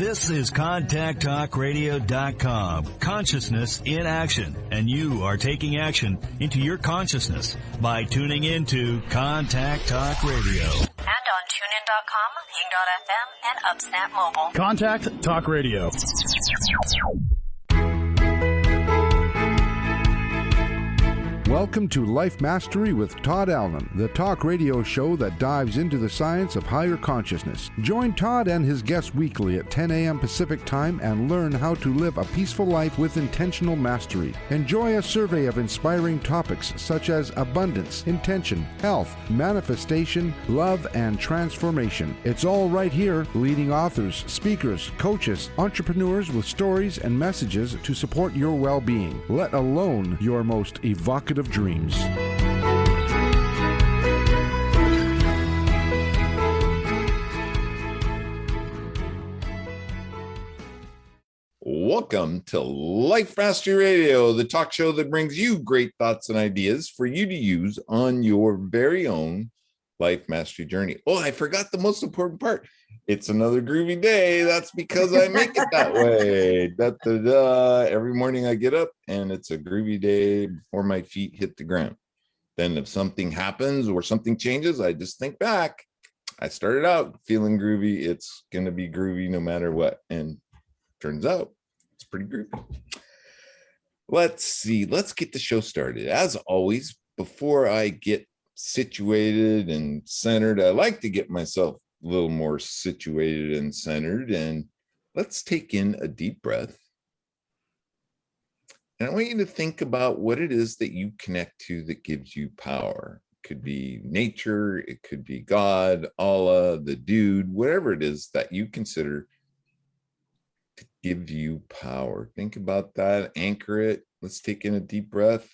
This is ContactTalkRadio.com. Consciousness in action. And you are taking action into your consciousness by tuning into Contact Talk Radio. And on TuneIn.com, Ping.fm, and UpSnap Mobile. Contact Talk Radio. Welcome to Life Mastery with Todd Allen, the talk radio show that dives into the science of higher consciousness. Join Todd and his guests weekly at 10 a.m. Pacific Time and learn how to live a peaceful life with intentional mastery. Enjoy a survey of inspiring topics such as abundance, intention, health, manifestation, love, and transformation. It's all right here. Leading authors, speakers, coaches, entrepreneurs with stories and messages to support your well-being, let alone your most evocative dreams. Welcome to Life Mastery Radio, the talk show that brings you great thoughts and ideas for you to use on your very own life mastery journey. Oh, I forgot the most important part. It's another groovy day. That's because I make it that way. Da, da, da. Every morning I get up and it's a groovy day before my feet hit the ground. Then if something happens or something changes, I just think back. I started out feeling groovy. It's going to be groovy no matter what. And turns out it's pretty groovy. Let's see. Let's get the show started. As always, before I get situated and centered, I like to get myself a little more situated and centered. And let's take in a deep breath. And I want you to think about what it is that you connect to that gives you power. It could be nature, it could be God, Allah, the dude, whatever it is that you consider to give you power. Think about that, anchor it. Let's take in a deep breath.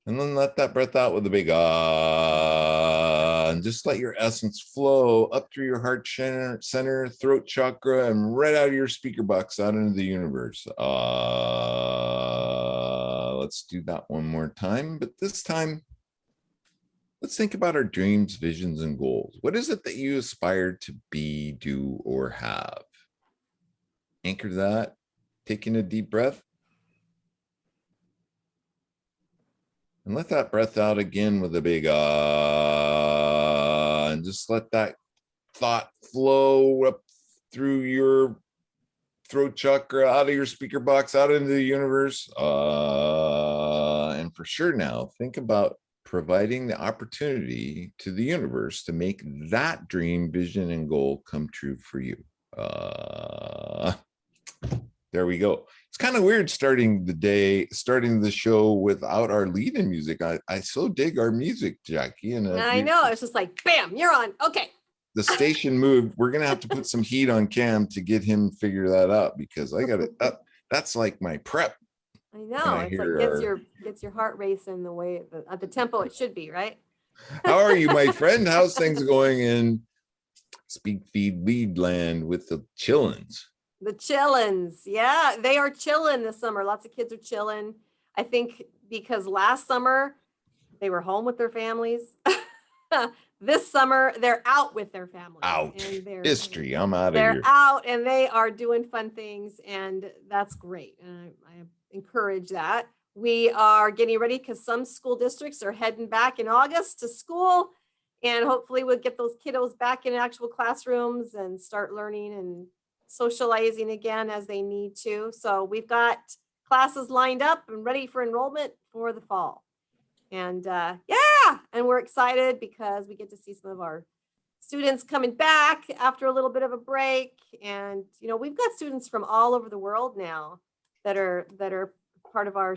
And then let that breath out with a big ah, and just let your essence flow up through your heart center, throat chakra, and right out of your speaker box out into the universe. Let's do that one more time, but this time, let's think about our dreams, visions, and goals. What is it that you aspire to be, do, or have? Anchor that, taking a deep breath. And let that breath out again with a big ah, and just let that thought flow up through your throat chakra, out of your speaker box, out into the universe. And for sure now, think about providing the opportunity to the universe to make that dream, vision, and goal come true for you. There we go. It's kind of weird starting the show without our lead-in music. I so dig our music, Jackie. And I know. It's just like, bam, you're on. Okay. The station moved. We're going to have to put some heat on Cam to get him figure that out, because I got it. That's like my prep. I know. It's like gets your heart racing the way at the tempo it should be, right? How are you, my friend? How's things going in Speak Feed Lead Land with the chillins? The chillins. Yeah, they are chilling this summer. Lots of kids are chilling. I think because last summer they were home with their families. This summer they're out with their families. Out. History. I'm out of here. They're out and they are doing fun things, and that's great. And I encourage that. We are getting ready because some school districts are heading back in August to school, and hopefully we'll get those kiddos back in actual classrooms and start learning and socializing again as they need to. So we've got classes lined up and ready for enrollment for the fall. And and we're excited because we get to see some of our students coming back after a little bit of a break. And, you know, we've got students from all over the world now that are part of our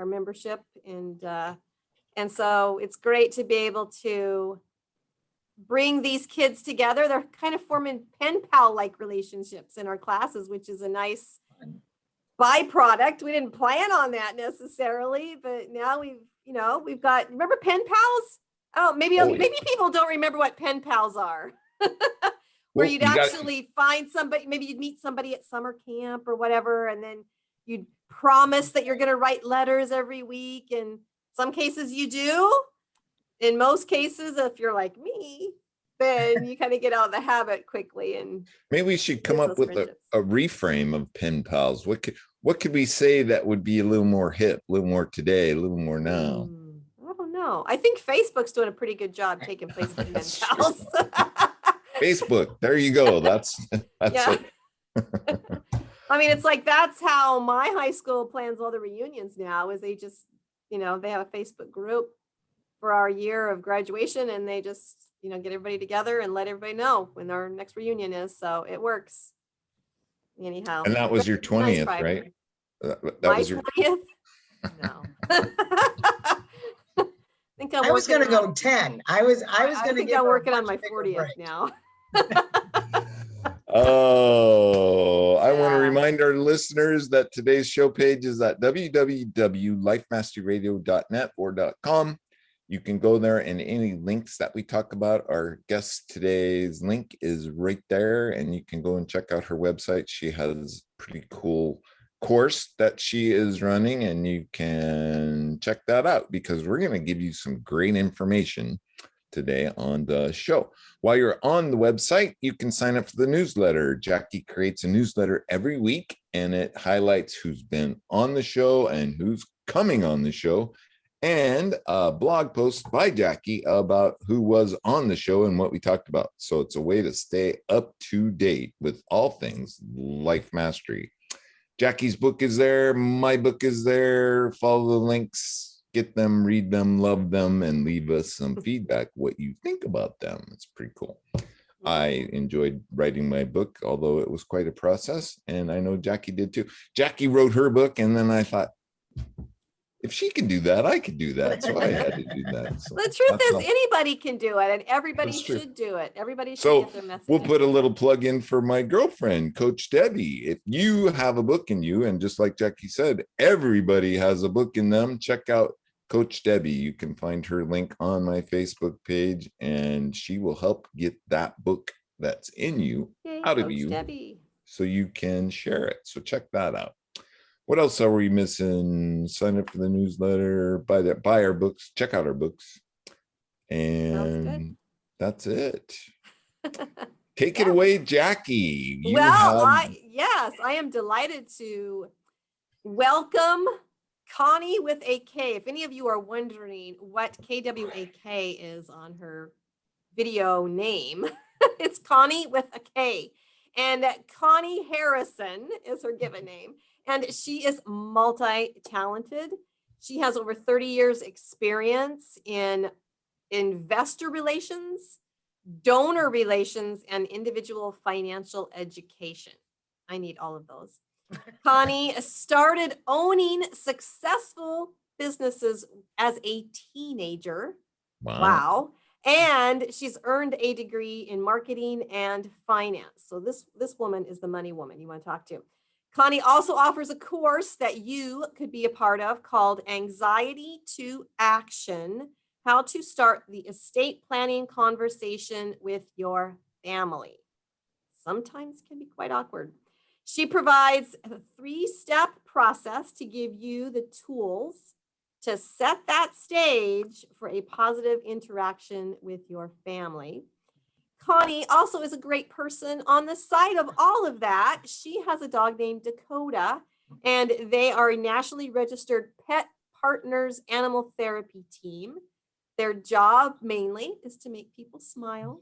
membership. And so it's great to be able to bring these kids together. They're kind of forming pen pal like relationships in our classes, which is a nice byproduct. We didn't plan on that necessarily, but now we've got, remember pen pals? Oh, maybe people don't remember what pen pals are. Where you'd actually find somebody, maybe you'd meet somebody at summer camp or whatever, and then you'd promise that you're going to write letters every week. And some cases you do. In most cases, if you're like me, then you kind of get out of the habit quickly. And maybe we should come lose up those with friendships. a reframe of pen pals. What could we say that would be a little more hip, a little more today, a little more now? I don't know. I think Facebook's doing a pretty good job taking place with pen That's pals. Facebook. There you go. That's Yeah. it. I mean, it's like that's how my high school plans all the reunions now. Is they just, they have a Facebook group for our year of graduation, and they just, get everybody together and let everybody know when our next reunion is. So it works. Anyhow. And that was your 20th, Nice right? That My was your 20th? No. I was going to go 10. I was going to think give I'm her a working on much my bigger 40th break. now. Oh, I want to Yeah. remind our listeners that today's show page is at www.lifemasteryradio.net or .com. You can go there, and any links that we talk about, our guest today's link is right there, and you can go and check out her website. She has a pretty cool course that she is running, and you can check that out because we're going to give you some great information today on the show. While you're on the website, you can sign up for the newsletter. Jackie creates a newsletter every week, and it highlights who's been on the show and who's coming on the show, and a blog post by Jackie about who was on the show and what we talked about. So it's a way to stay up to date with all things life mastery. Jackie's book is there. My book is there. Follow the links, get them, read them, love them, and leave us some feedback, what you think about them. It's pretty cool. I enjoyed writing my book, although it was quite a process. And I know Jackie did too. Jackie wrote her book, and then I thought, if she can do that, I could do that. So I had to do that. So The truth is, how- anybody can do it, and everybody That's true. should do it. Everybody should So get their message. we'll out. put a little plug in for my girlfriend, Coach Debbie. If you have a book in you, and just like Jackie said, everybody has a book in them, check out Coach Debbie. You can find her link on my Facebook page, and she will help get that book that's in you Yay, out of Coach you Debbie. so you can share it. So check that out. What else are we missing? Sign up for the newsletter, buy our books, check out our books. And that's it. Take it away, Jackie. You Yes, I am delighted to welcome Konni with a K. If any of you are wondering what KWAK is on her video name, it's Konni with a K. And Konni Harrison is her given name. And she is multi-talented. She has over 30 years experience in investor relations, donor relations, and individual financial education. I need all of those. Konni started owning successful businesses as a teenager. Wow. And she's earned a degree in marketing and finance. So this woman is the money woman you want to talk to. Konni also offers a course that you could be a part of called Anxiety to Action: How to Start the Estate Planning Conversation with Your Family. Sometimes can be quite awkward. She provides a 3-step process to give you the tools to set that stage for a positive interaction with your family. Konni also is a great person. On the side of all of that, she has a dog named Dakota, and they are a nationally registered Pet Partners Animal Therapy team. Their job mainly is to make people smile,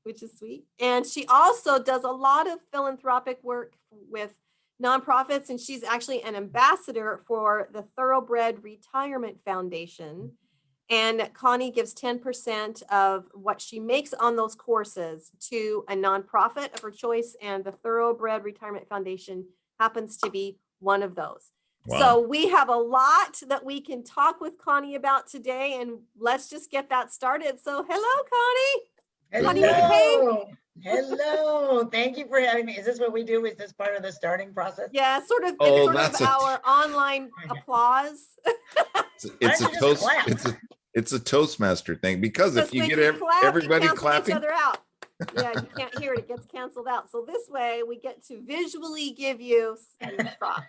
which is sweet. And she also does a lot of philanthropic work with nonprofits, and she's actually an ambassador for the Thoroughbred Retirement Foundation. And Konni gives 10% of what she makes on those courses to a nonprofit of her choice, and the Thoroughbred Retirement Foundation happens to be one of those. Wow. So we have a lot that we can talk with Konni about today, and let's just get that started. So hello, Konni. Konni with a K. Hello. Thank you for having me. Is this what we do? Is this part of the starting process? Yeah, sort of. Oh, it's sort of our online applause. It's a Why don't you just toast. clap? It's a Toastmaster thing, because if you when get clap, everybody you cancel clapping, each other out. Yeah, you can't hear it. It gets canceled out. So this way we get to visually give you some props.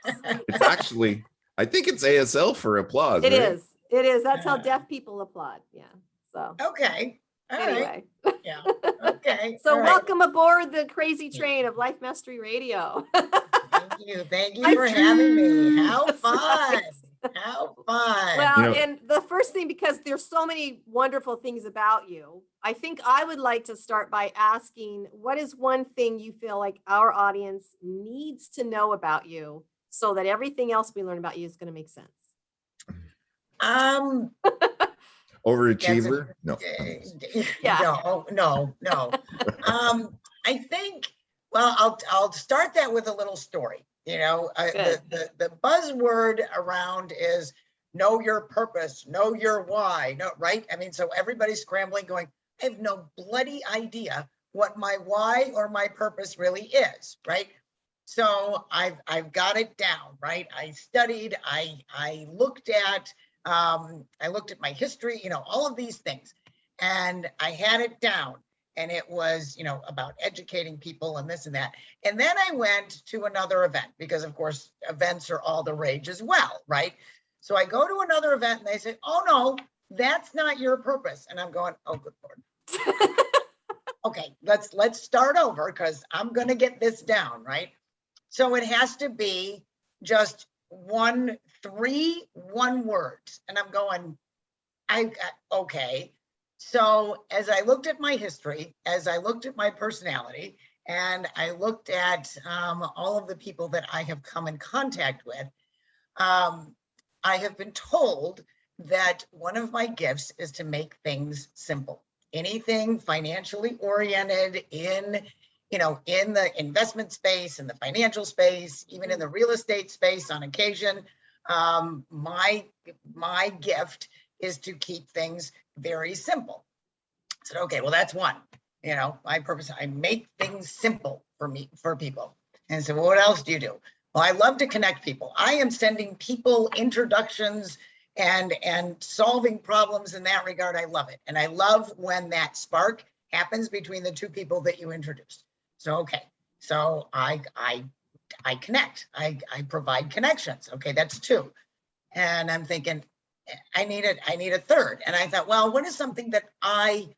it's actually, I think it's ASL for applause. It right? is. It is. That's how deaf people applaud. Yeah. So Okay. All right. Anyway, Yeah. Okay. so all right. welcome aboard the crazy train of Life Mastery Radio. Thank you. Thank you I- for having me. How That's fun. right. How fun. Well, You know- and the first thing, because there's so many wonderful things about you, I think I would like to start by asking, what is one thing you feel like our audience needs to know about you so that everything else we learn about you is going to make sense? Um, Overachiever? No. Yeah. No. I think, well, I'll start that with a little story. You know, Good. the buzzword around is know your purpose, know your why, no, right? I mean, so everybody's scrambling going, I have no bloody idea what my why or my purpose really is, right? So I've got it down, right? I studied, I looked at my history, you know, all of these things, and I had it down. And it was, you know, about educating people and this and that. And then I went to another event because, of course, events are all the rage as well, right? So I go to another event and they say, oh, no, that's not your purpose. And I'm going, oh, good Lord. Okay, let's start over because I'm going to get this down, right? So it has to be just 1 words. And I'm going, okay. So as I looked at my history, as I looked at my personality, and I looked at all of the people that I have come in contact with, I have been told that one of my gifts is to make things simple. Anything financially oriented in, you know, in the investment space, in the financial space, even in the real estate space on occasion, my gift is to keep things very simple. I said, okay, well, that's one, you know, my purpose. I make things simple for people. And so, well, what else do you do? Well, I love to connect people. I am sending people introductions and solving problems in that regard. I love it. And I love when that spark happens between the two people that you introduced. So, okay. So I connect, I provide connections. Okay. That's 2. And I'm thinking, I need a third. And I thought, well, what is something that I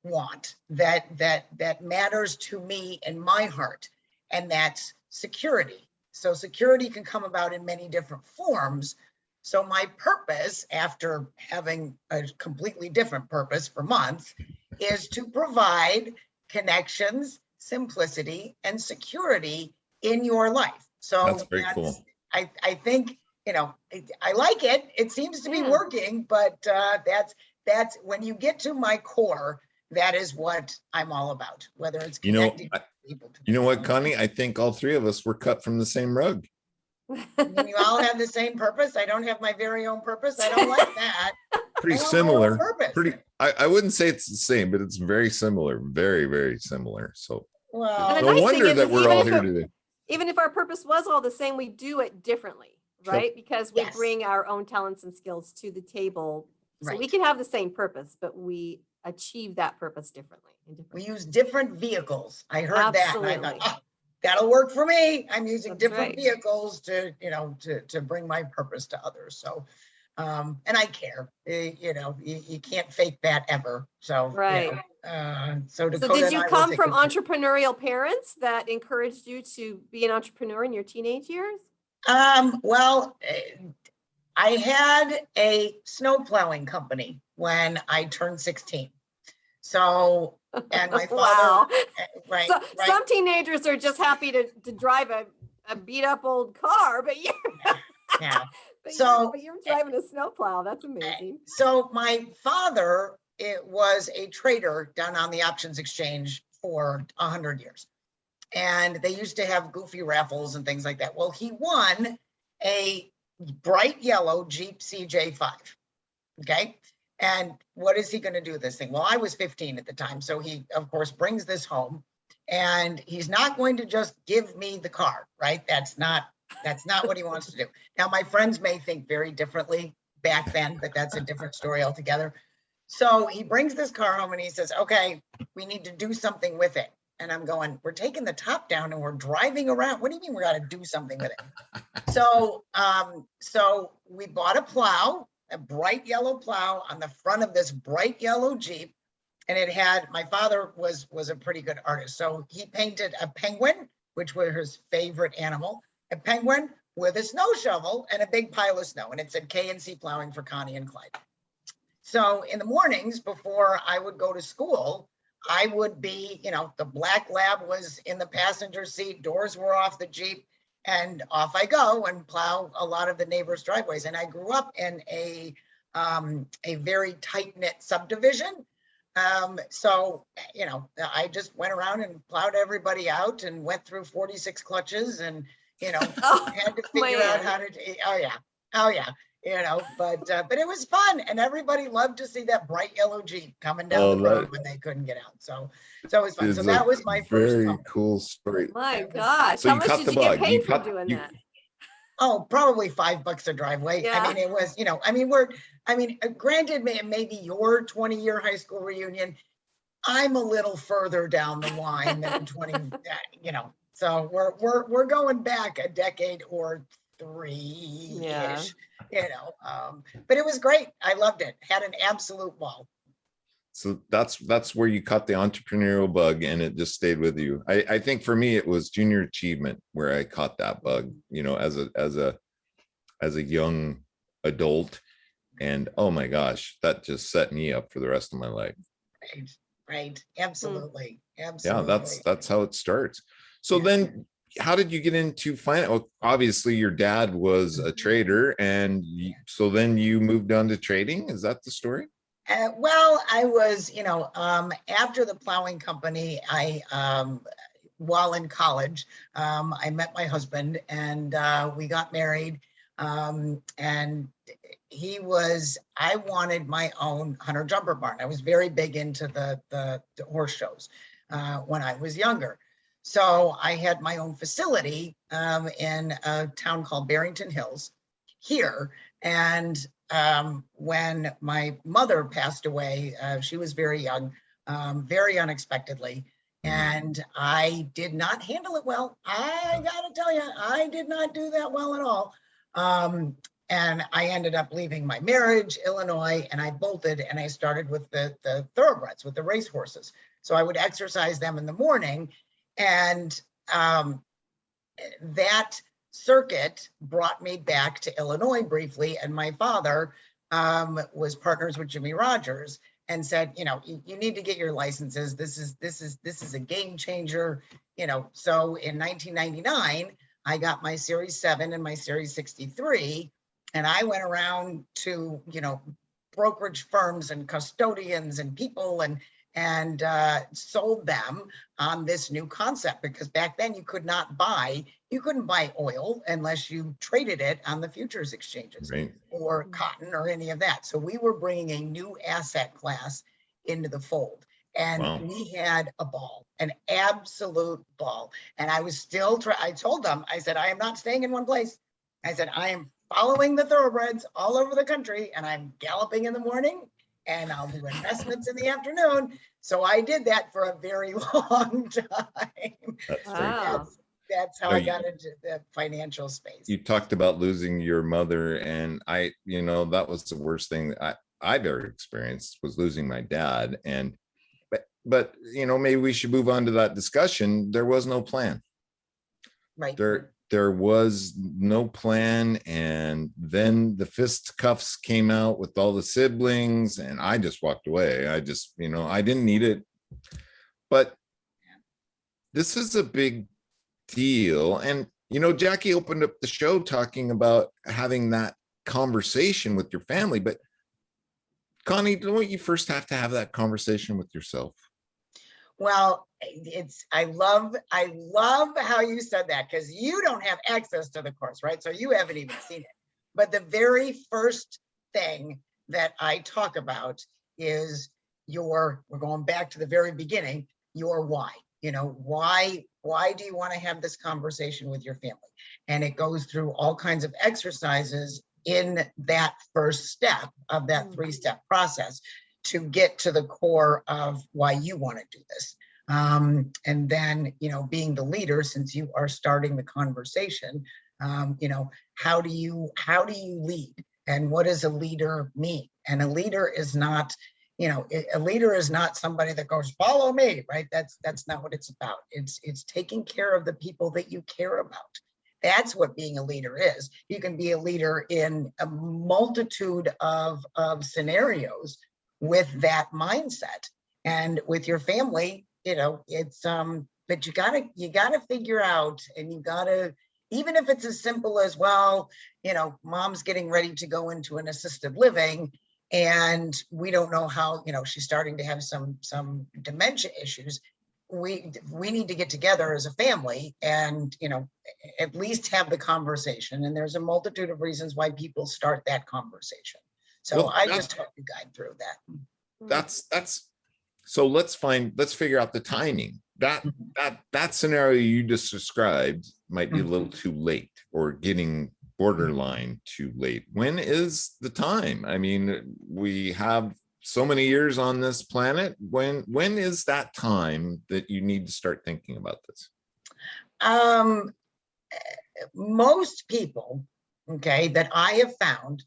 want that matters to me in my heart? And that's security. So security can come about in many different forms. So my purpose, after having a completely different purpose for months, is to provide connections, simplicity, and security in your life. So That's very cool. I think, you know, I like it. It seems to be working, but that's when you get to my core, that is what I'm all about, whether it's connecting people. You know what, Konni? I think all 3 of us were cut from the same rug. And you all have the same purpose. I don't have my very own purpose. I don't like that. Pretty I want my own similar. purpose. I wouldn't say it's the same, but it's very similar. Very, very similar. So Well, And no the nice wonder thing is that we're even all if here it- today. Even if our purpose was all the same, we do it differently, right? Because we Yes. bring our own talents and skills to the table. So we Right. can have the same purpose, but we achieve that purpose differently. we use different vehicles. I heard that. And I Absolutely. thought, that'll work for me. I'm using That's different right. vehicles to, you know, to bring my purpose to others. So, and I care, you know, you can't fake that ever. So, Right. You know, so Dakota So did and you I will come take from it. entrepreneurial parents that encouraged you to be an entrepreneur in your teenage years? Well, I had a snow plowing company when I turned 16. So, and my father, Wow. right, So, right. Some teenagers are just happy to drive a beat up old car, but you Yeah. but So- you're driving a snowplow. That's amazing. So my father, it was a trader down on the options exchange for 100 years. And they used to have goofy raffles and things like that. Well, he won a bright yellow Jeep CJ5. Okay. And what is he going to do with this thing? Well, I was 15 at the time. So he, of course, brings this home, and he's not going to just give me the car, right? That's not what he wants to do. Now, my friends may think very differently back then, but that's a different story altogether. So he brings this car home and he says, okay, we need to do something with it. And I'm going, we're taking the top down and we're driving around. What do you mean we got to do something with it? So we bought a plow, a bright yellow plow on the front of this bright yellow Jeep. and it had, my father was a pretty good artist. So he painted a penguin, which was his favorite animal, a penguin with a snow shovel and a big pile of snow. And it said K&C plowing for Konni and Clyde. So in the mornings before I would go to school, I would be, the black lab was in the passenger seat, doors were off the Jeep, and off I go and plow a lot of the neighbors' driveways. And I grew up in a very tight-knit subdivision. So, I just went around and plowed everybody out and went through 46 clutches and, had to figure out how to, oh yeah, but it was fun, and everybody loved to see that bright yellow Jeep coming down the road when they couldn't get out. So it was fun. So that was my first. Very cool story. My gosh, So how much did you get paid for doing that? Oh, probably $5 a driveway. Yeah. I mean, it was, granted, maybe your 20-year high school reunion, I'm a little further down the line than 20, so we're going back a decade or three-ish, but it was great. I loved it. Had an absolute ball. So that's where you caught the entrepreneurial bug, and it just stayed with you. I think for me, it was junior achievement where I caught that bug, as a young adult. And oh my gosh, that just set me up for the rest of my life. Right. Absolutely. Yeah, that's how it starts. So then how did you get into finance? Well, obviously your dad was a trader, and so then you moved on to trading. Is that the story? Well, I was, after the plowing company, while in college, I met my husband, and we got married, and I wanted my own hunter jumper barn. I was very big into the horse shows when I was younger. So I had my own facility in a town called Barrington Hills here. And when my mother passed away, she was very young, very unexpectedly. And I did not handle it well. I gotta tell you, I did not do that well at all. And I ended up leaving my marriage, Illinois, and I bolted, and I started with the thoroughbreds, with the race horses. So I would exercise them in the morning. And that circuit brought me back to Illinois briefly. And my father was partners with Jimmy Rogers and said, you need to get your licenses. This is a game changer. So in 1999, I got my Series 7 and my Series 63. And I went around to, brokerage firms and custodians and people and sold them on this new concept, because back then you couldn't buy oil unless you traded it on the futures exchanges, right, or cotton or any of that. So we were bringing a new asset class into the fold, and we had a ball, an absolute ball. And I was still I told them, I said, I am not staying in one place. I said, I am following the thoroughbreds all over the country, and I'm galloping in the morning, and I'll do investments in the afternoon. So I did that for a very long time. That's how I got into the financial space. You talked about losing your mother, and that was the worst thing I've ever experienced, was losing my dad. And but maybe we should move on to that discussion. There was no plan. Right. There was no plan, and then the fisticuffs came out with all the siblings, and I just walked away. I just, I didn't need it. But this is a big deal. And, Jackie opened up the show talking about having that conversation with your family. But Konni, don't you first have to have that conversation with yourself? Well, I love how you said that, because you don't have access to the course, right? So you haven't even seen it. But the very first thing that I talk about is we're going back to the very beginning, your why. Why do you want to have this conversation with your family? And it goes through all kinds of exercises in that first step of that 3-step process to get to the core of why you want to do this. And then, being the leader, since you are starting the conversation, how do you lead, and what does a leader mean? And a leader is not, a leader is not somebody that goes, follow me, right? That's not what it's about. It's taking care of the people that you care about. That's what being a leader is. You can be a leader in a multitude of scenarios with that mindset, and with your family, it's but you gotta figure out, and you gotta, even if it's as simple as, well, mom's getting ready to go into an assisted living, and we don't know how, she's starting to have some dementia issues. We need to get together as a family and, at least have the conversation. And there's a multitude of reasons why people start that conversation. So Well, I just hope you guide through that. That's so let's figure out the timing. That scenario you just described might be a little too late, or getting borderline too late. When is the time? I mean, we have so many years on this planet. When is that time that you need to start thinking about this? Most people, okay, that I have found,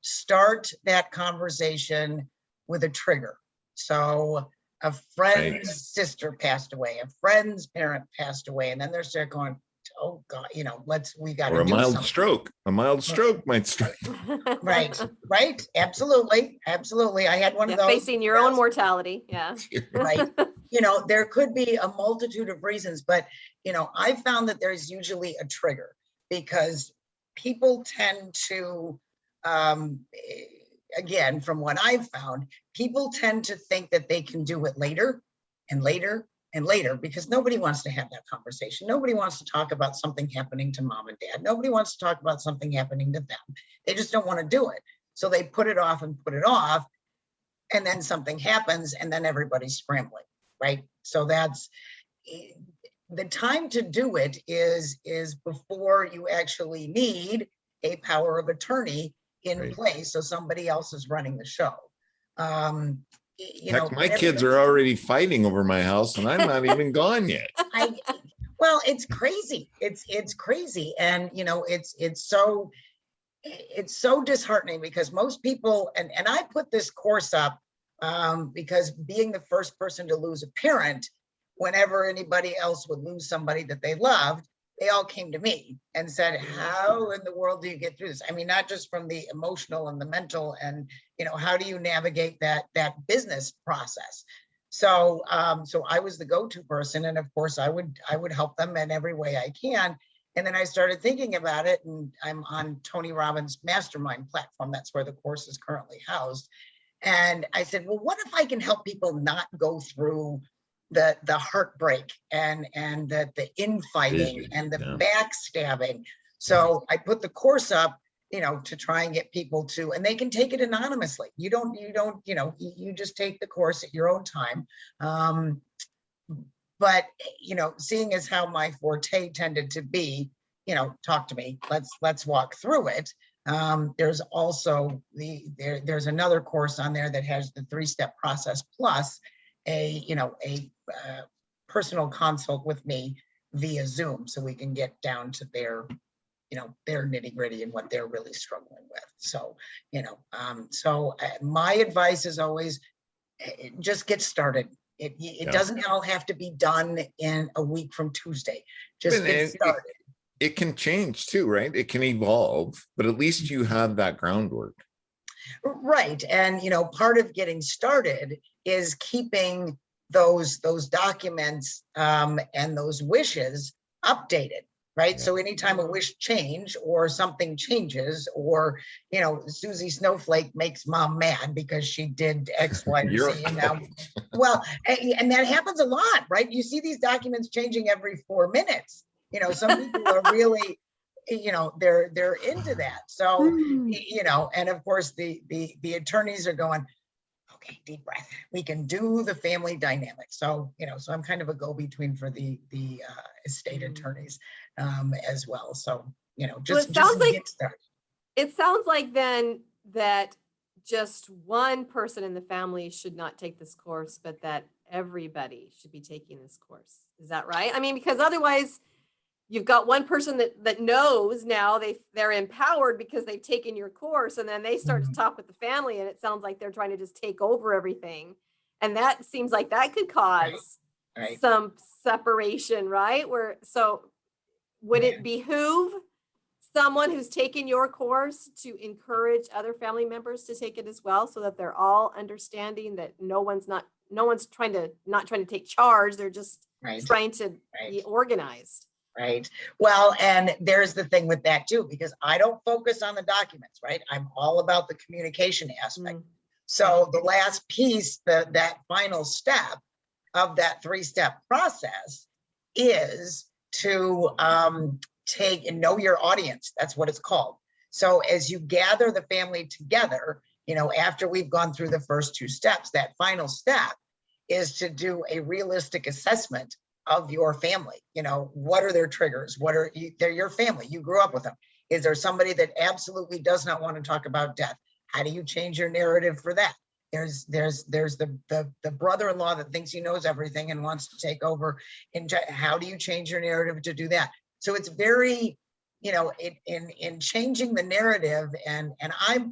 start that conversation with a trigger. So a friend's sister passed away, a friend's parent passed away, and then they're start going, oh God, we got to do a mild something. stroke. A mild stroke might strike. Right. Absolutely. I had one of those. Facing your own mortality. Yeah. Right. There could be a multitude of reasons, but, I found that there's usually a trigger, because people tend to, again, from what I've found, people tend to think that they can do it later and later and later, because nobody wants to have that conversation. Nobody wants to talk about something happening to mom and dad. Nobody wants to talk about something happening to them. They just don't want to do it. So they put it off and put it off, and then something happens, and then everybody's scrambling, right? So that's the time to do it is before you actually need a power of attorney in place, so somebody else is running the show. Heck, my kids are already fighting over my house, and I'm not even gone yet. Well, it's crazy. It's crazy, and it's so disheartening, because most people, and I put this course up because being the first person to lose a parent, whenever anybody else would lose somebody that they loved, they all came to me and said, how in the world do you get through this? I mean, not just from the emotional and the mental, and, how do you navigate that business process? So, so I was the go-to person. And of course I would help them in every way I can. And then I started thinking about it, and I'm on Tony Robbins' mastermind platform. That's where the course is currently housed. And I said, well, what if I can help people not go through the heartbreak and the infighting and the backstabbing? So I put the course up, to try and get people to, and they can take it anonymously. You just take the course at your own time. But, seeing as how my forte tended to be, talk to me, let's walk through it. There's also there's another course on there that has the 3-step process, plus a personal consult with me via Zoom, so we can get down to their nitty gritty and what they're really struggling with. So, my advice is always, just get started. It doesn't all have to be done in a week from Tuesday. Just get started. It can change too, right? It can evolve, but at least you have that groundwork. Right. And, part of getting started is keeping those documents and those wishes updated. Right. Yeah. So anytime a wish change or something changes, or, Susie Snowflake makes mom mad because she did X, Y, and Z. And now, well, and that happens a lot, right? You see these documents changing every 4 minutes. Some people are really, they're into that. So, and of course the attorneys are going, okay, deep breath. We can do the family dynamic. So, so I'm kind of a go-between for the estate attorneys as well. So, just get started. It sounds like then that just one person in the family should not take this course, but that everybody should be taking this course. Is that right? I mean, because otherwise, you've got one person that knows now, they're empowered because they've taken your course, and then they start to talk with the family, and it sounds like they're trying to just take over everything. And that seems like that could cause Right. some separation, right? So would it behoove someone who's taken your course to encourage other family members to take it as well, so that they're all understanding that no one's trying to take charge. They're just trying to be organized. Right. Well, and there's the thing with that too, because I don't focus on the documents, right? I'm all about the communication aspect. So the last piece, that final step of that 3-step process is to take and know your audience. That's what it's called. So as you gather the family together, after we've gone through the first 2 steps, that final step is to do a realistic assessment of your family. What are their triggers? They're your family. You grew up with them. Is there somebody that absolutely does not want to talk about death? How do you change your narrative for that? There's the brother-in-law that thinks he knows everything and wants to take over. And how do you change your narrative to do that? So it's very, in changing the narrative, and I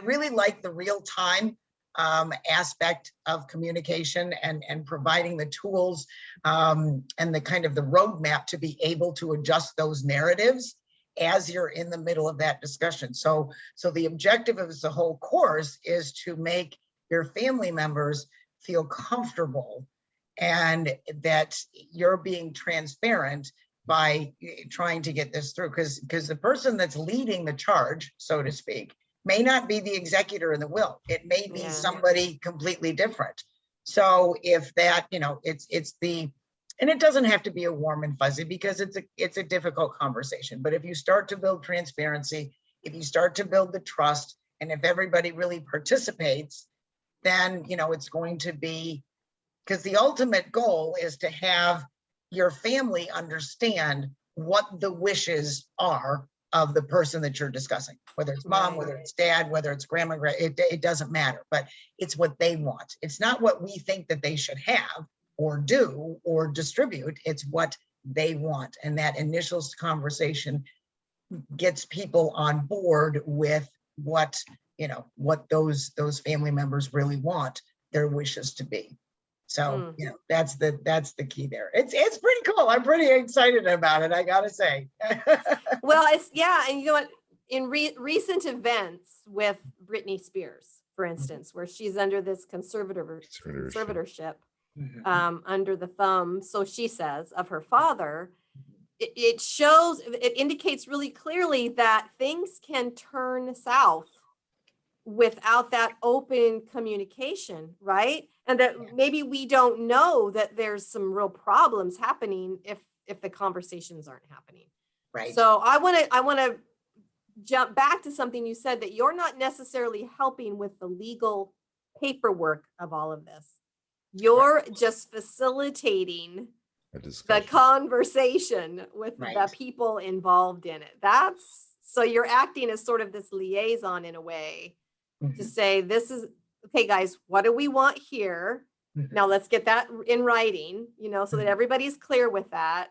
really like the real time aspect of communication and providing the tools and the kind of the roadmap to be able to adjust those narratives as you're in the middle of that discussion. So the objective of the whole course is to make your family members feel comfortable and that you're being transparent by trying to get this through, because the person that's leading the charge, so to speak, may not be the executor in the will. It may be somebody completely different. So if that, and it doesn't have to be a warm and fuzzy, because it's a difficult conversation. But if you start to build transparency, if you start to build the trust, and if everybody really participates, then, it's going to be, because the ultimate goal is to have your family understand what the wishes are of the person that you're discussing, whether it's mom, whether it's dad, whether it's grandma, it doesn't matter, but it's what they want. It's not what we think that they should have or do or distribute. It's what they want. And that initial conversation gets people on board with what those family members really want their wishes to be. So, that's the key there. It's pretty cool. I'm pretty excited about it, I gotta say. Well, and you know what? In recent events with Britney Spears, for instance, where she's under this conservatorship under the thumb, so she says, of her father, it indicates really clearly that things can turn south without that open communication, right? And that maybe we don't know that there's some real problems happening if the conversations aren't happening. Right. So I want to jump back to something you said, that you're not necessarily helping with the legal paperwork of all of this. You're just facilitating the conversation with the people involved in it. So you're acting as sort of this liaison in a way to say, this is, okay, guys, what do we want here? Now let's get that in writing, so that everybody's clear with that.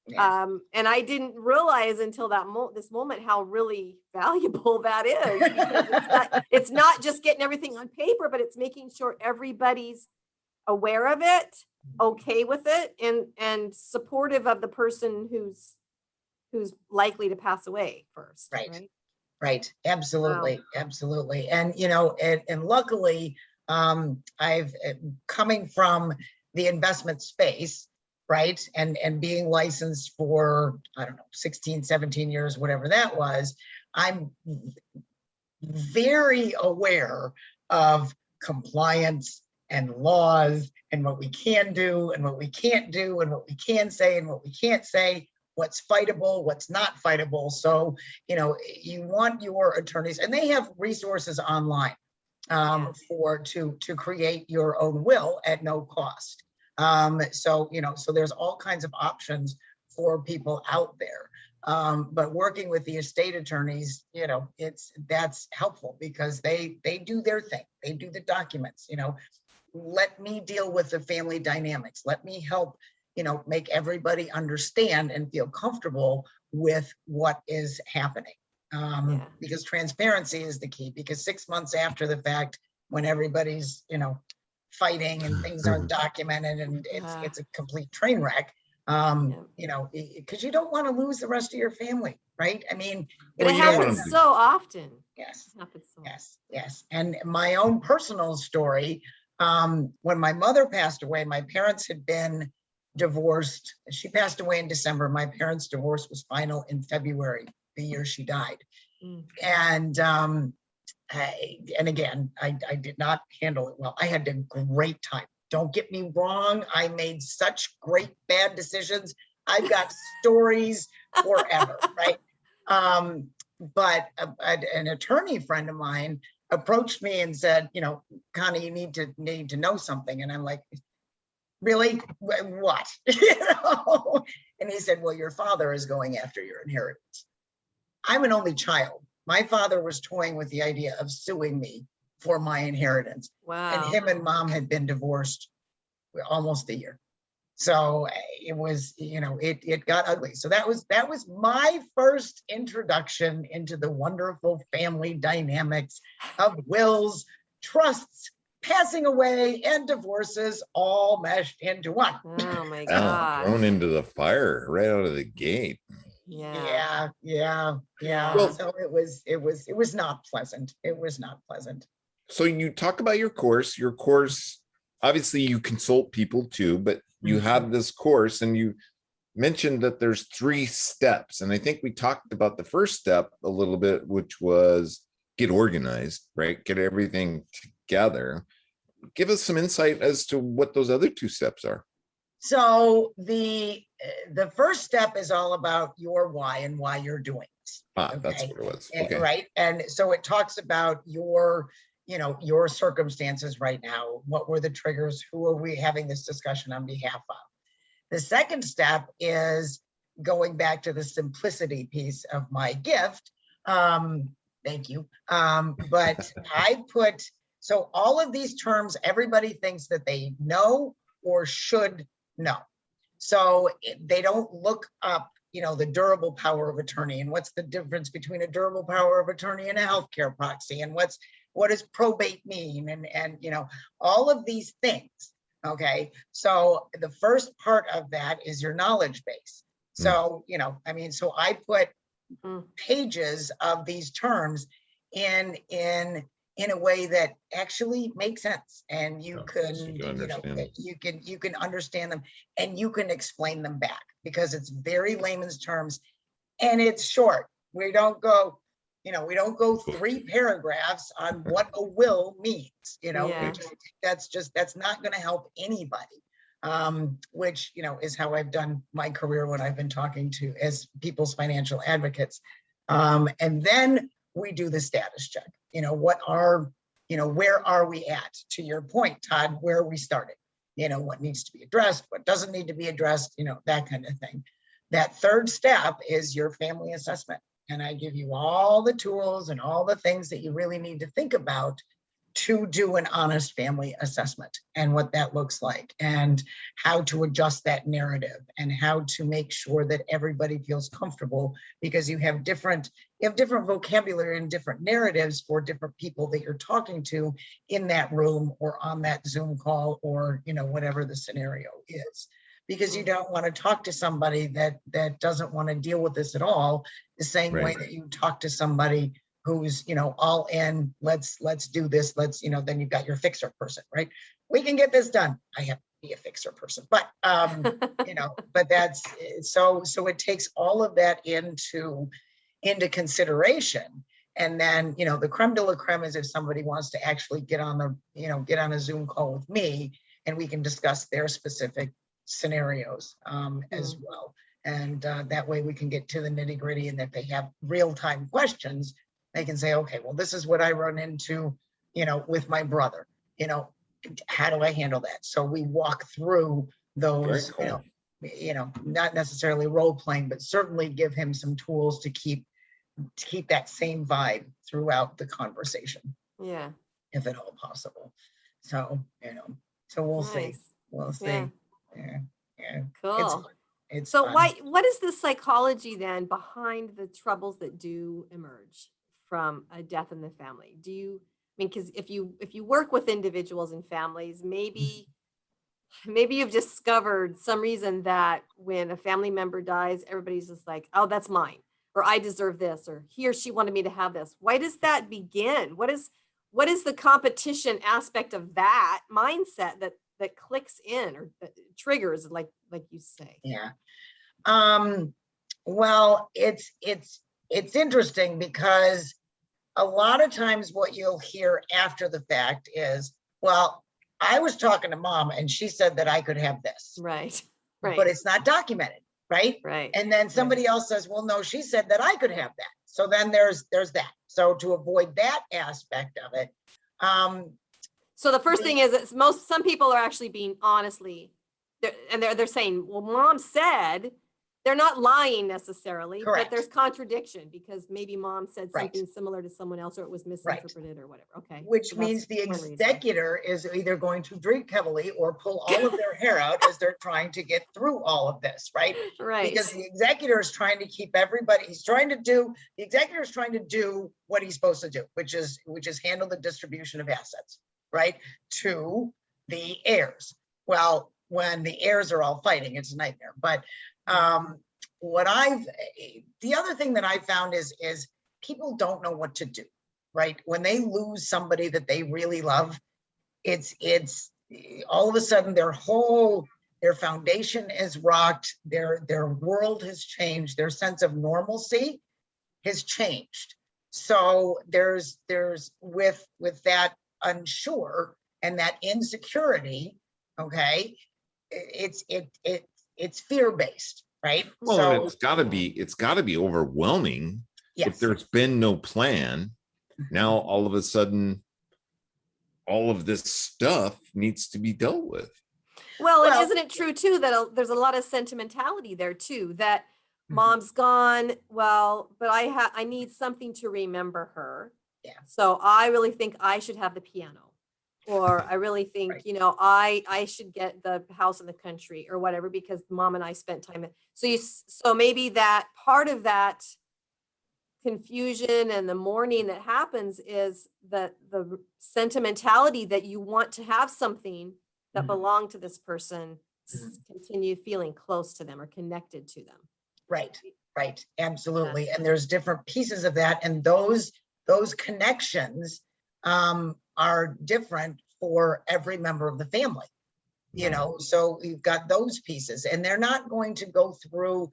And I didn't realize until this moment how really valuable that is. Because it's not just getting everything on paper, but it's making sure everybody's aware of it, okay with it, and supportive of the person who's likely to pass away first. Right. Absolutely. Wow. Absolutely. And, and luckily, I've coming from the investment space, right. And being licensed for, 16, 17 years, whatever that was, I'm very aware of compliance and laws and what we can do and what we can't do and what we can say and what we can't say, what's fightable, what's not fightable. So, you want your attorneys, and they have resources online to create your own will at no cost. So there's all kinds of options for people out there. But working with the estate attorneys, that's helpful because they do their thing. They do the documents, let me deal with the family dynamics. Let me help, make everybody understand and feel comfortable with what is happening. Because transparency is the key, because 6 months after the fact, when everybody's, fighting and things aren't documented and it's a complete train wreck, because you don't want to lose the rest of your family, right? I mean, But it happens so often. Yes. It happens so Yes. And my own personal story, when my mother passed away, my parents had been divorced. She passed away in December. My parents' divorce was final in February, the year she died. And again, I did not handle it well. I had a great time. Don't get me wrong. I made such great bad decisions. I've got stories forever, right? But an attorney friend of mine approached me and said, Konni, you need to know something. And I'm like, really? What? And he said, well, your father is going after your inheritance. I'm an only child. My father was toying with the idea of suing me for my inheritance. Wow. And him and mom had been divorced almost a year. So it was, it got ugly. So that was my first introduction into the wonderful family dynamics of wills, trusts, passing away, and divorces all meshed into one. Oh my God. Thrown into the fire right out of the gate. Yeah. Well, So it was not pleasant. It was not pleasant. So you talk about your course. Your course, obviously you consult people too, but you have this course and you mentioned that there's 3 steps. And I think we talked about the first step a little bit, which was get organized, right? Get everything together. Give us some insight as to what those other 2 steps are. So the first step is all about your why and why you're doing this. That's what it was. Okay. Right. And so it talks about your circumstances right now. What were the triggers? Who are we having this discussion on behalf of? The second step is going back to the simplicity piece of my gift. Thank you. But so all of these terms, everybody thinks that they know or should know. So they don't look up, the durable power of attorney and what's the difference between a durable power of attorney and a healthcare proxy, and what does probate mean, and all of these things. Okay, so the first part of that is your knowledge base. So so I put pages of these terms in a way that actually makes sense, and you can understand them, and you can explain them back, because it's very layman's terms and it's short. We don't go 3 paragraphs on what a will means. That's not going to help anybody. Which is how I've done my career when I've been talking to as people's financial advocates. And then we do the status check. Where are we at? To your point, Todd, where are we starting? What needs to be addressed, what doesn't need to be addressed, that kind of thing. That third step is your family assessment. And I give you all the tools and all the things that you really need to think about to do an honest family assessment, and what that looks like, and how to adjust that narrative, and how to make sure that everybody feels comfortable, because you have different vocabulary and different narratives for different people that you're talking to in that room or on that Zoom call, or whatever the scenario is. Because you don't want to talk to somebody that doesn't want to deal with this at all, the same way that you talk to somebody who's all in, let's do this, then you've got your fixer person, right? We can get this done. I have to be a fixer person, but but that's so it takes all of that into consideration. And then the creme de la creme is if somebody wants to actually get on a Zoom call with me, and we can discuss their specific scenarios as well. And that way we can get to the nitty gritty, and if they have real-time questions, they can say, okay, well, this is what I run into, with my brother, how do I handle that? So we walk through those, not necessarily role playing, but certainly give him some tools to keep that same vibe throughout the conversation. Yeah. If at all possible. So, so we'll see. We'll see. Yeah. Yeah. Yeah. Cool. It's So fun. what is the psychology then behind the troubles that do emerge from a death in the family? I mean, because if you work with individuals and families, maybe you've discovered some reason that when a family member dies, everybody's just like, oh, that's mine, or I deserve this, or he or she wanted me to have this. Why does that begin? What is the competition aspect of that mindset that clicks in or that triggers, like you say? Yeah. Well, it's interesting because a lot of times what you'll hear after the fact is, well, I was talking to mom and she said that I could have this, Right. but it's not documented, right? Right. And then somebody else says, well, no, she said that I could have that. So then there's that. So to avoid that aspect of it. So the first thing is some people are actually being they're saying, well, mom said. They're not lying necessarily, Correct. but there's contradiction because maybe mom said Right. something similar to someone else, or it was misinterpreted or whatever. Okay. Which So means that's the one reason. executor is either going to drink heavily or pull all of their hair out as they're trying to get through all of this, right? Right. Because the executor is trying to keep everybody, the executor is trying to do what he's supposed to do, which is handle the distribution of assets, right? To the heirs. Well, when the heirs are all fighting, it's a nightmare. But the other thing that I found is people don't know what to do, right? When they lose somebody that they really love, it's all of a sudden their foundation is rocked, their world has changed, their sense of normalcy has changed. So there's with that unsure and that insecurity, okay, it's fear-based, right? Well, so and it's gotta be overwhelming. Yes. If there's been no plan, now all of a sudden, all of this stuff needs to be dealt with. Well, and isn't it true too that there's a lot of sentimentality there too, that mom's gone, well, but I need something to remember her. Yeah. So I really think I should have the piano. Or I really think, Right. I should get the house in the country or whatever, because mom and I spent time. So maybe that part of that confusion and the mourning that happens is that the sentimentality that you want to have something that belonged to this person, continue feeling close to them or connected to them. Right. Absolutely. And there's different pieces of that. And those connections are different for every member of the family, so you've got those pieces, and they're not going to go through.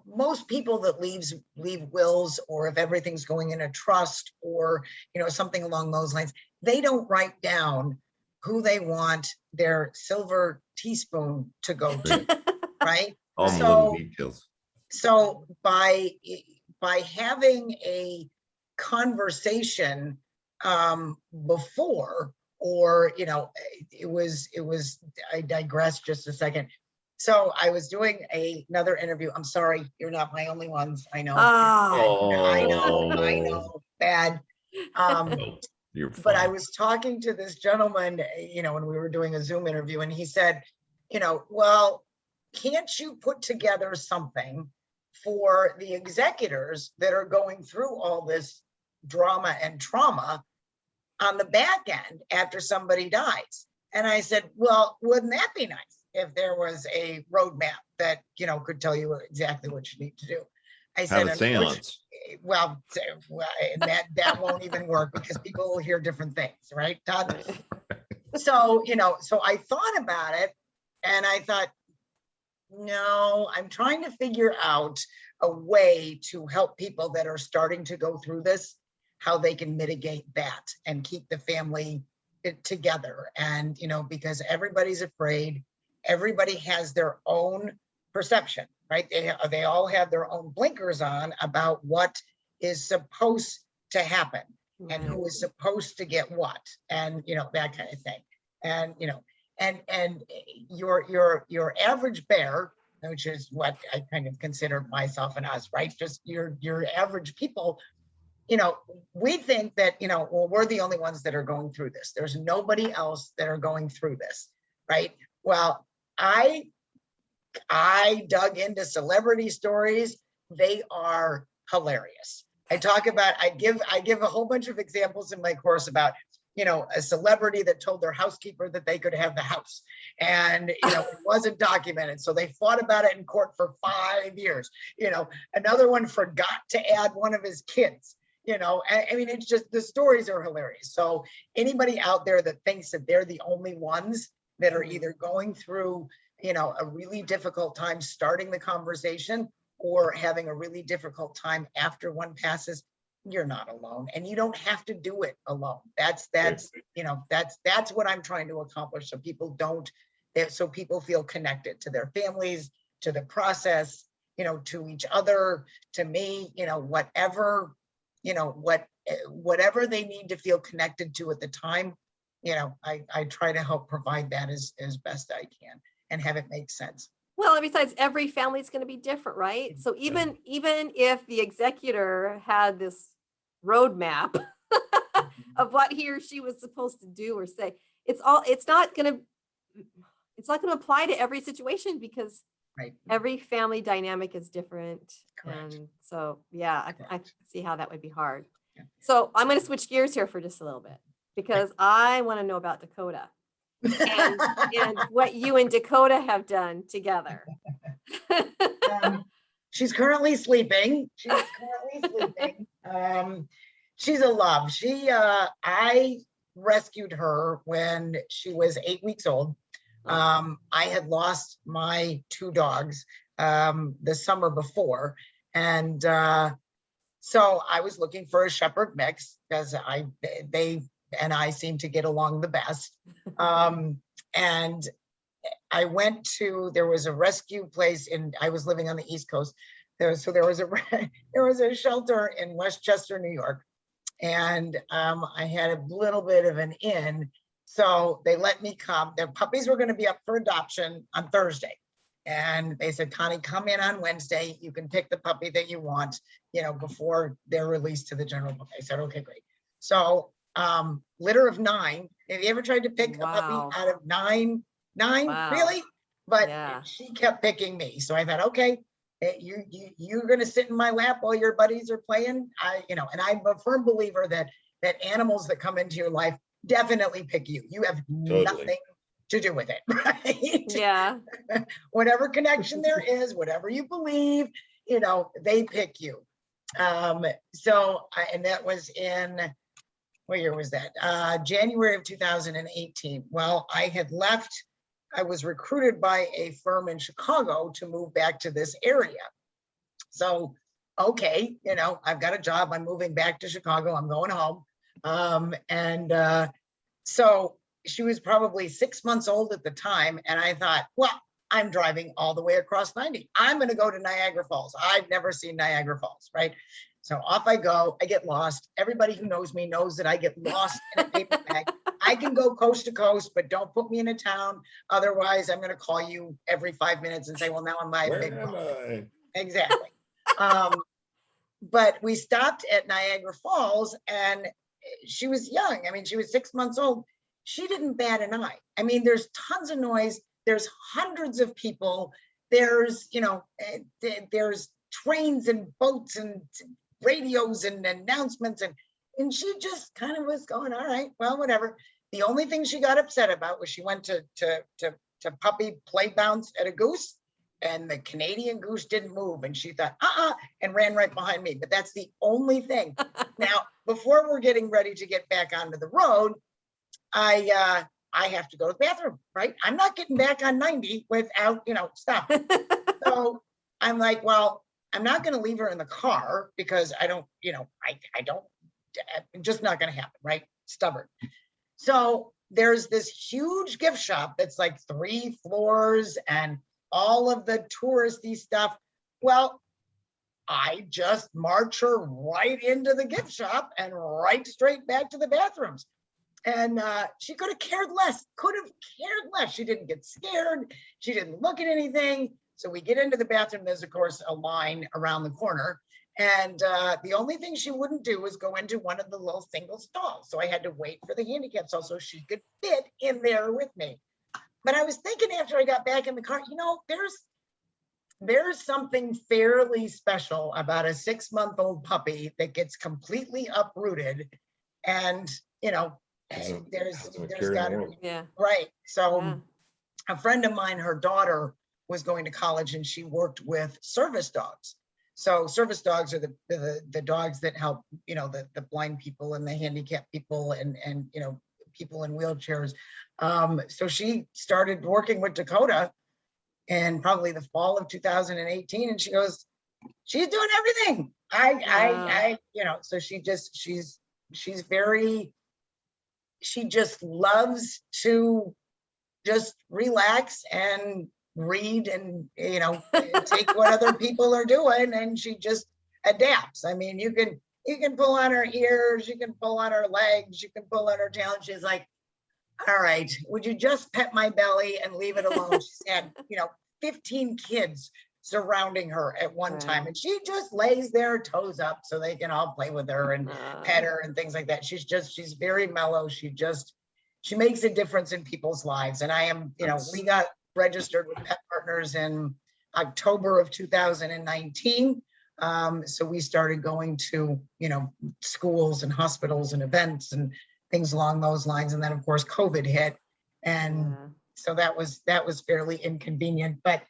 Most people that leave wills, or if everything's going in a trust or something along those lines, they don't write down who they want their silver teaspoon to go to, right? All the little details. So by having a conversation before, or it was I digress just a second. So I was doing another interview. I'm sorry, you're not my only ones. I know. I know. Bad. You're fine. But I was talking to this gentleman, when we were doing a Zoom interview, and he said, well, can't you put together something for the executors that are going through all this drama and trauma on the back end after somebody dies? And I said, well, wouldn't that be nice if there was a roadmap that, could tell you exactly what you need to do? I said, have a seance. Well, that won't even work because people will hear different things, right, Todd? So, so I thought about it, and I thought, no, I'm trying to figure out a way to help people that are starting to go through this, how they can mitigate that and keep the family together. And, because everybody's afraid, everybody has their own perception, right? They all have their own blinkers on about what is supposed to happen and who is supposed to get what, and, that kind of thing. And, and your average bear, which is what I kind of consider myself and us, right? Just your average people, we think that, well, we're the only ones that are going through this. There's nobody else that are going through this, right? Well, I I dug into celebrity stories. They are hilarious. I give a whole bunch of examples in my course about, a celebrity that told their housekeeper that they could have the house, and it wasn't documented, so they fought about it in court for 5 years. Another one forgot to add one of his kids. I mean, it's just, the stories are hilarious. So anybody out there that thinks that they're the only ones that are either going through, a really difficult time starting the conversation or having a really difficult time after one passes, you're not alone, and you don't have to do it alone. That's what I'm trying to accomplish. So people feel connected to their families, to the process, to each other, to me, whatever they need to feel connected to at the time. I try to help provide that as best I can and have it make sense. Well, and besides, every family is going to be different, right? So even if the executor had this roadmap of what he or she was supposed to do or say, it's not going to apply to every situation, because Right. every family dynamic is different. Correct. And so, yeah, I see how that would be hard. Yeah. So I'm going to switch gears here for just a little bit, because I want to know about Dakota and what you and Dakota have done together. She's currently sleeping. She's a love. I rescued her when she was 8 weeks old. I had lost my 2 dogs the summer before. And so I was looking for a shepherd mix, because they and I seem to get along the best. And I went to, there was a rescue place I was living on the East Coast. There was a shelter in Westchester, New York. And I had a little bit of an inn. So they let me come. Their puppies were going to be up for adoption on Thursday. And they said, Connie, come in on Wednesday. You can pick the puppy that you want, before they're released to the general public. I said, okay, great. So litter of 9. Have you ever tried to pick a puppy out of 9? Wow. Really? But Yeah. she kept picking me. So I thought, okay, you're going to sit in my lap while your buddies are playing. And I'm a firm believer that animals that come into your life definitely pick you. You have nothing to do with it, right? Yeah. Whatever connection there is, whatever you believe, they pick you. And that was in, what year was that? January of 2018. Well, I was recruited by a firm in Chicago to move back to this area. So, okay, I've got a job. I'm moving back to Chicago. I'm going home. So she was probably 6 months old at the time. And I thought, well, I'm driving all the way across 90. I'm going to go to Niagara Falls. I've never seen Niagara Falls, right? So off I go. I get lost. Everybody who knows me knows that I get lost in a paper bag. I can go coast to coast, but don't put me in a town. Otherwise, I'm going to call you every 5 minutes and say, well, now I'm by a big boat. Exactly. But we stopped at Niagara Falls, and she was young. I mean, she was 6 months old. She didn't bat an eye. I mean, there's tons of noise. There's hundreds of people. There's, there's trains and boats and radios and announcements. And she just kind of was going, all right, well, whatever. The only thing she got upset about was she went to puppy play bounce at a goose, and the Canadian goose didn't move. And she thought, and ran right behind me. But that's the only thing. Now, before we're getting ready to get back onto the road, I have to go to the bathroom, right? I'm not getting back on 90 without, stop. So I'm like, well, I'm not going to leave her in the car, because I don't, just not going to happen, right? Stubborn. So there's this huge gift shop that's like 3 floors and all of the touristy stuff. Well, I just march her right into the gift shop and right straight back to the bathrooms. And she could have cared less, She didn't get scared. She didn't look at anything. So we get into the bathroom. There's, of course, a line around the corner. And the only thing she wouldn't do was go into one of the little single stalls. So I had to wait for the handicap stall so she could fit in there with me. But I was thinking after I got back in the car, there's something fairly special about a 6-month-old puppy that gets completely uprooted, and there's got to be, Yeah. right. So Yeah. a friend of mine, her daughter was going to college, and she worked with service dogs. So service dogs are the dogs that help, the blind people and the handicapped people and people in wheelchairs. So she started working with Dakota in probably the fall of 2018, and she goes, she's doing everything. So she just loves to just relax and read and take what other people are doing, and she just adapts. I mean, you can pull on her ears, you can pull on her legs, you can pull on her tail, and she's like, all right, would you just pet my belly and leave it alone? She's had 15 kids surrounding her at one time, and she just lays there toes up so they can all play with her and pet her and things like that. She's very mellow. She makes a difference in people's lives. And I am, we got registered with Pet Partners in October of 2019. So we started going to, schools and hospitals and events and things along those lines. And then of course, COVID hit. And so that was fairly inconvenient, but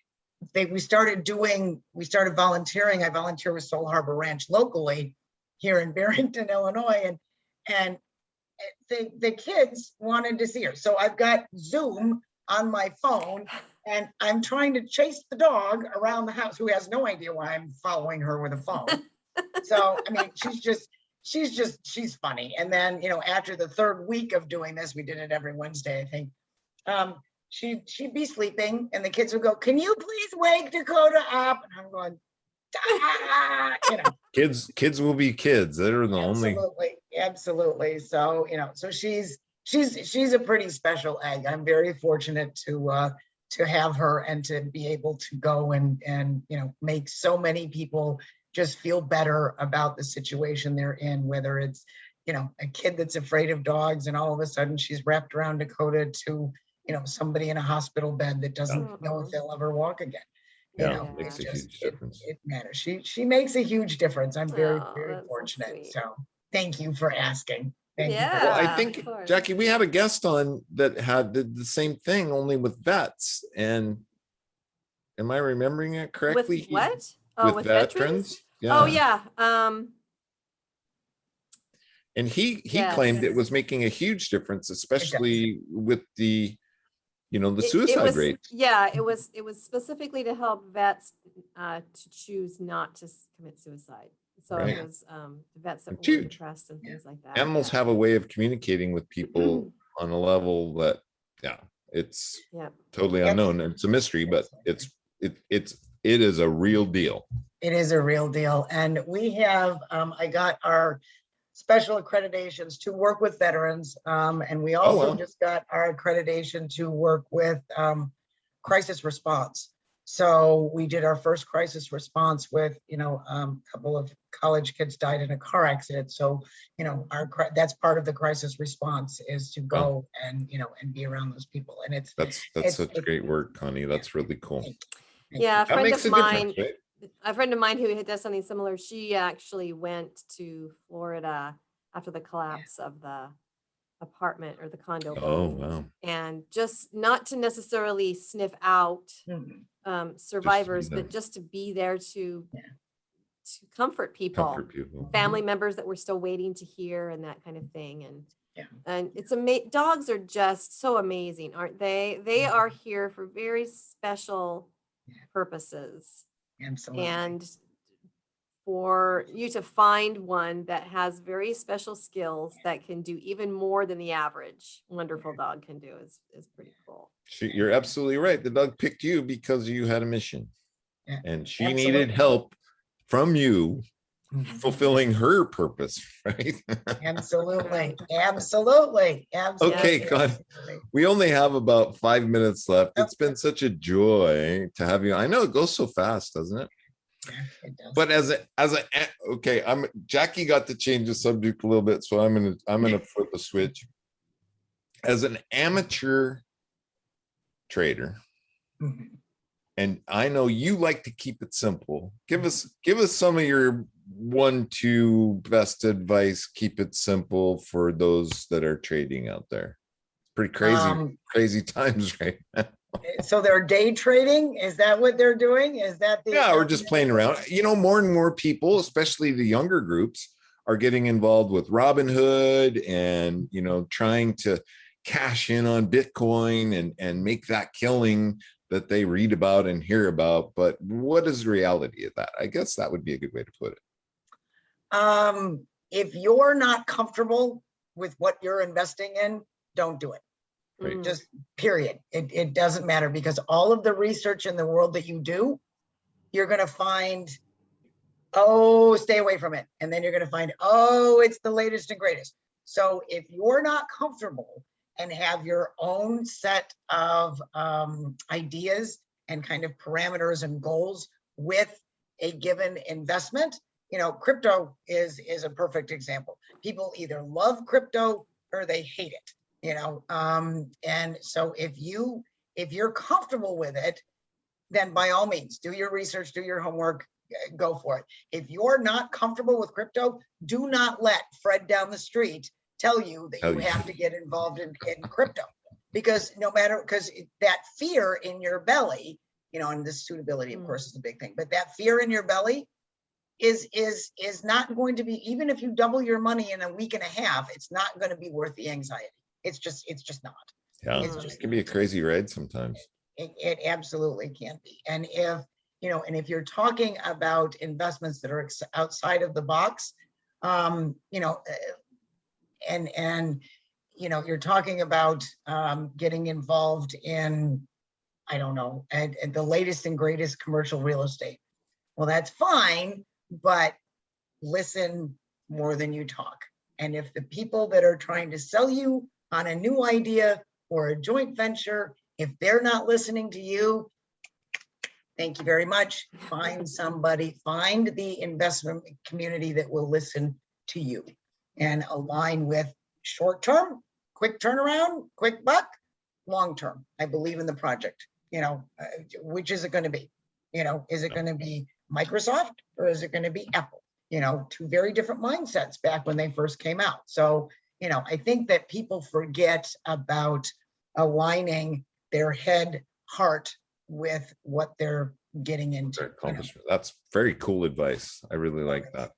we started volunteering. I volunteer with Soul Harbor Ranch locally here in Barrington, Illinois. And the kids wanted to see her. So I've got Zoom on my phone, and I'm trying to chase the dog around the house, who has no idea why I'm following her with a phone. So, I mean, she's funny. And then, after the third week of doing this, we did it every Wednesday, I think. She'd be sleeping, and the kids would go, "Can you please wake Dakota up?" And I'm going, Kids will be kids. They're the only. Absolutely. So, so she's a pretty special egg. I'm very fortunate to have her and to be able to go and make so many people just feel better about the situation they're in, whether it's, a kid that's afraid of dogs and all of a sudden she's wrapped around Dakota, to, somebody in a hospital bed that doesn't know if they'll ever walk again. It makes a huge difference. It matters. She makes a huge difference. I'm very, very fortunate. So thank you for asking. Thank you. Well, I think, Jackie, we had a guest on that did the same thing, only with vets. And am I remembering it correctly? With what? With veterans? Yeah. Oh yeah. And he claimed it was making a huge difference, especially with the suicide rate. Yeah, it was specifically to help vets to choose not to commit suicide. So it was vets that were depressed and things like that. Animals have a way of communicating with people on a level that, it's totally unknown. It's a mystery, but it is a real deal. It is a real deal. And we have, I got our special accreditations to work with veterans. And we also just got our accreditation to work with crisis response. So we did our first crisis response with, a couple of college kids died in a car accident. So, that's part of the crisis response, is to go and be around those people. And that's such great work, Connie. That's really cool. Yeah, a friend of mine who does something similar. She actually went to Florida after the collapse of the apartment or the condo. Oh, wow. And just not to necessarily sniff out survivors, but just to be there to comfort people, family members that were still waiting to hear, and that kind of thing. And it's dogs are just so amazing, aren't they? They are here for very special purposes. Absolutely. And for you to find one that has very special skills that can do even more than the average wonderful dog can do is pretty cool. You're absolutely right. The dog picked you because you had a mission, and she needed help from you fulfilling her purpose, right? Absolutely. Okay, God, we only have about 5 minutes left. It's been such a joy to have you. I know it goes so fast, doesn't it? But Jackie got to change the subject a little bit, so I'm gonna flip a switch. As an amateur trader, and I know you like to keep it simple. Give us some of your 1-2 best advice. Keep it simple for those that are trading out there. Pretty crazy times right now. So they're day trading. Is that what they're doing? Is that the? Yeah, we're just playing around. You know, more and more people, especially the younger groups, are getting involved with Robinhood and, you know, trying to cash in on Bitcoin and make that killing that they read about and hear about. But what is the reality of that? I guess that would be a good way to put it. If you're not comfortable with what you're investing in, don't do it. Right. Just period. It doesn't matter, because all of the research in the world that you do, you're going to find, oh, stay away from it. And then you're going to find, oh, it's the latest and greatest. So if you're not comfortable and have your own set of ideas and kind of parameters and goals with a given investment, you know, crypto is a perfect example. People either love crypto or they hate it. You know, and so if you're comfortable with it, then by all means, do your research, do your homework, go for it. If you're not comfortable with crypto, do not let Fred down the street tell you that you have to get involved in crypto, because because that fear in your belly, you know, and this suitability, of course, is the big thing, but that fear in your belly is not going to be, even if you double your money in a week and a half, it's not going to be worth the anxiety. It's just not. Yeah, it can be a crazy ride sometimes. It absolutely can be. And if, you know, and if you're talking about investments that are outside of the box, you know, and, you know, you're talking about getting involved in, I don't know, and the latest and greatest commercial real estate. Well, that's fine, but listen more than you talk. And if the people that are trying to sell you on a new idea or a joint venture, if they're not listening to you, thank you very much. Find somebody, find the investment community that will listen to you and align with short-term, quick turnaround, quick buck, long-term. I believe in the project, you know, which is it going to be? You know, is it going to be Microsoft or is it going to be Apple? You know, two very different mindsets back when they first came out. So, you know, I think that people forget about aligning their head, heart with what they're getting into. You know? That's very cool advice. I really like that.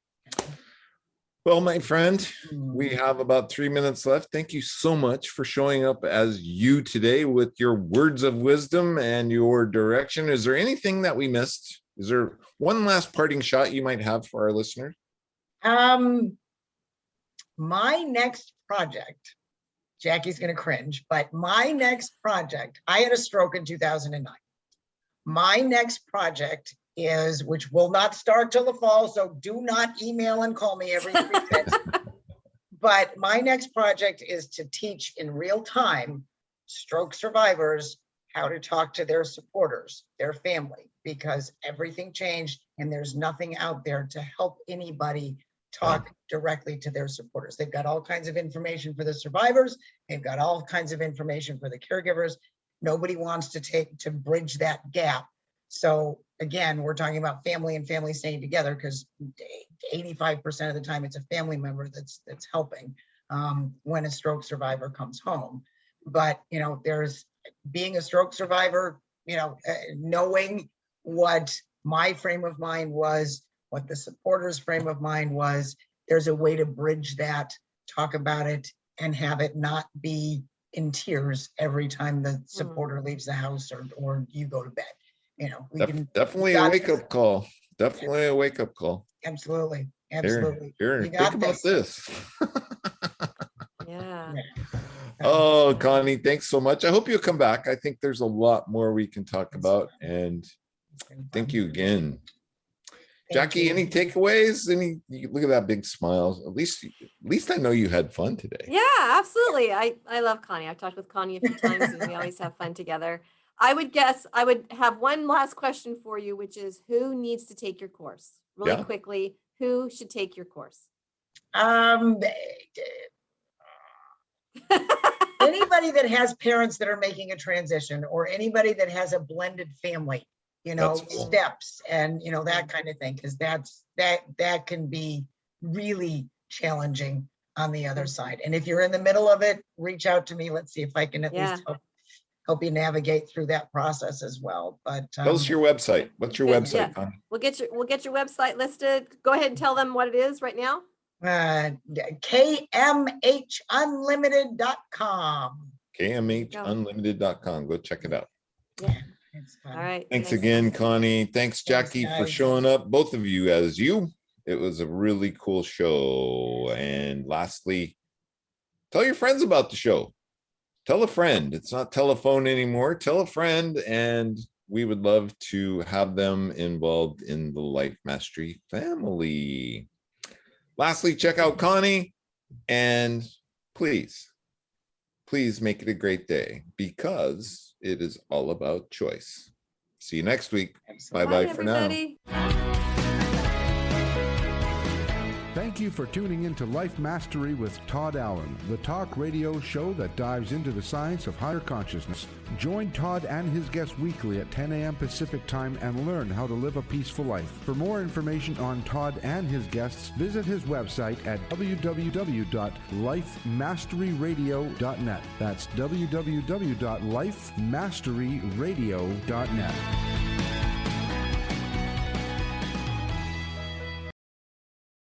Well, my friend, we have about 3 minutes left. Thank you so much for showing up as you today with your words of wisdom and your direction. Is there anything that we missed? Is there one last parting shot you might have for our listeners? My next project, Jackie's going to cringe, but my next project, I had a stroke in 2009. My next project is, which will not start till the fall, so do not email and call me every 3 minutes. But my next project is to teach in real time stroke survivors how to talk to their supporters, their family, because everything changed and there's nothing out there to help anybody talk directly to their supporters. They've got all kinds of information for the survivors. They've got all kinds of information for the caregivers. Nobody wants to bridge that gap. So again, we're talking about family and family staying together, because 85% of the time it's a family member that's helping when a stroke survivor comes home. But, you know, there's being a stroke survivor, you know, knowing what my frame of mind was, what the supporters' frame of mind was, there's a way to bridge that, talk about it, and have it not be in tears every time the supporter leaves the house or you go to bed. You know, we can definitely a wake-up call. Definitely a wake-up call. Absolutely. Here, think about this. Yeah. Oh, Konni, thanks so much. I hope you'll come back. I think there's a lot more we can talk about. And thank you again. Jackie, any takeaways? Look at that big smile. At least I know you had fun today. Yeah, absolutely. I love Konni. I've talked with Konni a few times and we always have fun together. I would have one last question for you, which is, who needs to take your course? Really quickly, who should take your course? Anybody that has parents that are making a transition, or anybody that has a blended family, That's cool. steps and, that kind of thing. Cause that can be really challenging on the other side. And if you're in the middle of it, reach out to me. Let's see if I can at least help you navigate through that process as well. But tell us your website. What's your website, Konni? We'll get your website listed. Go ahead and tell them what it is right now. KMHunlimited.com. KMHunlimited.com. Go check it out. Yeah, it's fun. All right. Thanks again, Konni. Thanks, Jackie, for showing up. Both of you as you. It was a really cool show. And lastly, tell your friends about the show. Tell a friend. It's not telephone anymore. Tell a friend, and we would love to have them involved in the Life Mastery family. Lastly, check out Konni, and please make it a great day, because it is all about choice. See you next week. Bye-bye for now. Thank you for tuning in to Life Mastery with Todd Allen, the talk radio show that dives into the science of higher consciousness. Join Todd and his guests weekly at 10 a.m. Pacific Time and learn how to live a peaceful life. For more information on Todd and his guests, visit his website at www.lifemasteryradio.net. That's www.lifemasteryradio.net.